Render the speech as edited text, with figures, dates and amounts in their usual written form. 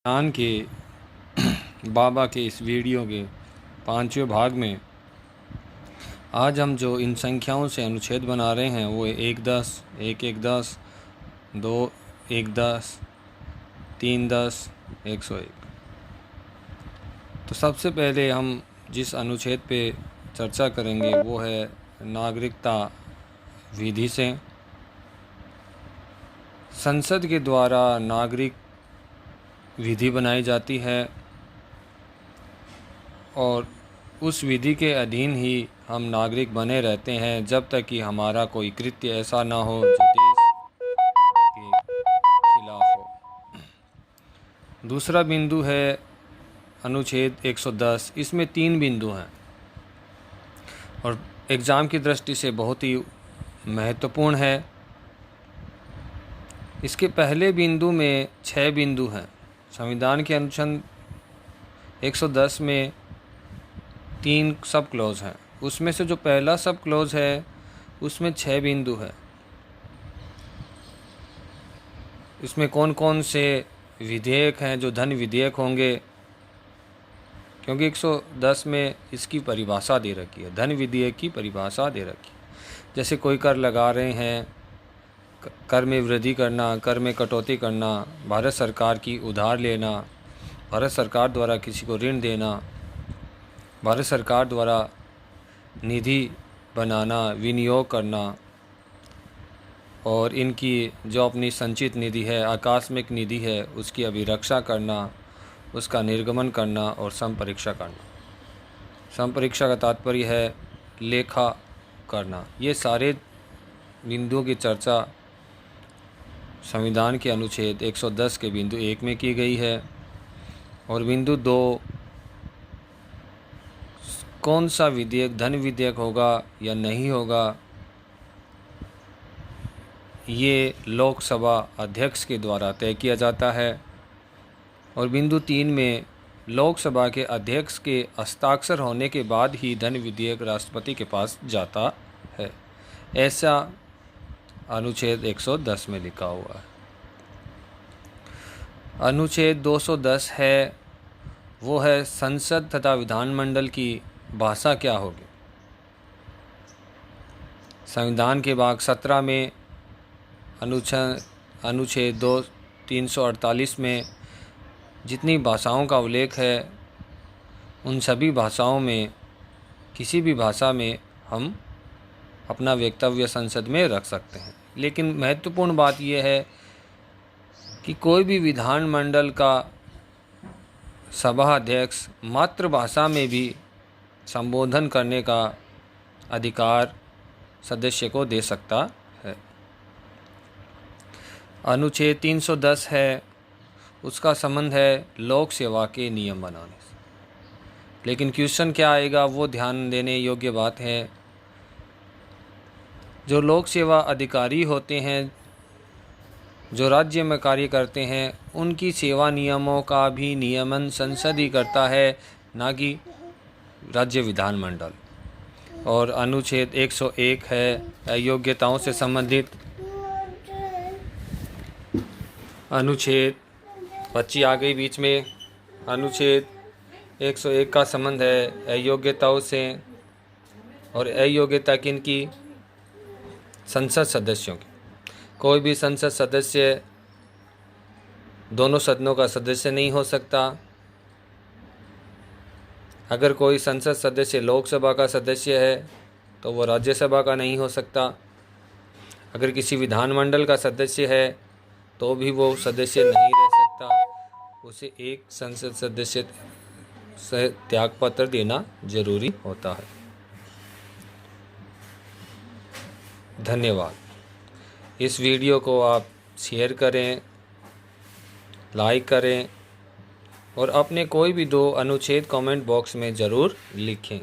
संविधान के बाबा के इस वीडियो के 5वें भाग में आज हम जो इन संख्याओं से अनुच्छेद बना रहे हैं वो 1-10, 1-1-10, 2-1-10, 3-10, 101। तो सबसे पहले हम जिस अनुच्छेद पे चर्चा करेंगे वो है नागरिकता विधि से। संसद के द्वारा नागरिक विधि बनाई जाती है और उस विधि के अधीन ही हम नागरिक बने रहते हैं जब तक कि हमारा कोई कृत्य ऐसा ना हो जो देश के खिलाफ हो। दूसरा बिंदु है अनुच्छेद 110। इसमें 3 बिंदु हैं और एग्ज़ाम की दृष्टि से बहुत ही महत्वपूर्ण है। इसके पहले बिंदु में 6 बिंदु हैं। संविधान के अनुच्छेद 110 में 3 सब क्लॉज हैं। उसमें से जो पहला सब क्लॉज है उसमें 6 बिंदु है। इसमें कौन कौन से विधेयक हैं जो धन विधेयक होंगे, क्योंकि 110 में इसकी परिभाषा दे रखी है, धन विधेयक की परिभाषा दे रखी है। जैसे कोई कर लगा रहे हैं, कर में वृद्धि करना, कर में कटौती करना, भारत सरकार की उधार लेना, भारत सरकार द्वारा किसी को ऋण देना, भारत सरकार द्वारा निधि बनाना, विनियोग करना और इनकी जो अपनी संचित निधि है, आकस्मिक निधि है, उसकी अभिरक्षा करना, उसका निर्गमन करना और संपरीक्षा करना। संपरीक्षा का तात्पर्य है लेखा करना। ये सारे बिंदुओं की चर्चा संविधान के अनुच्छेद 110 के बिंदु 1 में की गई है। और बिंदु 2, कौन सा विधेयक धन विधेयक होगा या नहीं होगा, ये लोकसभा अध्यक्ष के द्वारा तय किया जाता है। और बिंदु 3 में लोकसभा के अध्यक्ष के हस्ताक्षर होने के बाद ही धन विधेयक राष्ट्रपति के पास जाता है। ऐसा अनुच्छेद 110 में लिखा हुआ है। अनुच्छेद 210 है, वो है संसद तथा विधानमंडल की भाषा क्या होगी। संविधान के भाग 17 में अनुच्छेद 348 में जितनी भाषाओं का उल्लेख है उन सभी भाषाओं में किसी भी भाषा में हम अपना वक्तव्य संसद में रख सकते हैं। लेकिन महत्वपूर्ण बात यह है कि कोई भी विधानमंडल का सभा अध्यक्ष मातृभाषा में भी संबोधन करने का अधिकार सदस्य को दे सकता है। अनुच्छेद 310 है, उसका संबंध है लोक सेवा के नियम बनाने से। लेकिन क्वेश्चन क्या आएगा वो ध्यान देने योग्य बात है। जो लोक सेवा अधिकारी होते हैं, जो राज्य में कार्य करते हैं, उनकी सेवा नियमों का भी नियमन संसद ही करता है, ना कि राज्य विधानमंडल। और अनुच्छेद 101 है योग्यताओं से संबंधित। अनुच्छेद 25 आ गई बीच में। अनुच्छेद 101 का संबंध है अयोग्यताओं से। और अयोग्यता किनकी? संसद सदस्यों की। कोई भी संसद सदस्य दोनों सदनों का सदस्य नहीं हो सकता। अगर कोई संसद सदस्य लोकसभा का सदस्य है तो वो राज्यसभा का नहीं हो सकता। अगर किसी विधानमंडल का सदस्य है तो भी वो सदस्य नहीं रह सकता। उसे एक संसद सदस्य से त्यागपत्र देना जरूरी होता है। धन्यवाद। इस वीडियो को आप शेयर करें, लाइक करें और अपने कोई भी 2 अनुच्छेद कमेंट बॉक्स में ज़रूर लिखें।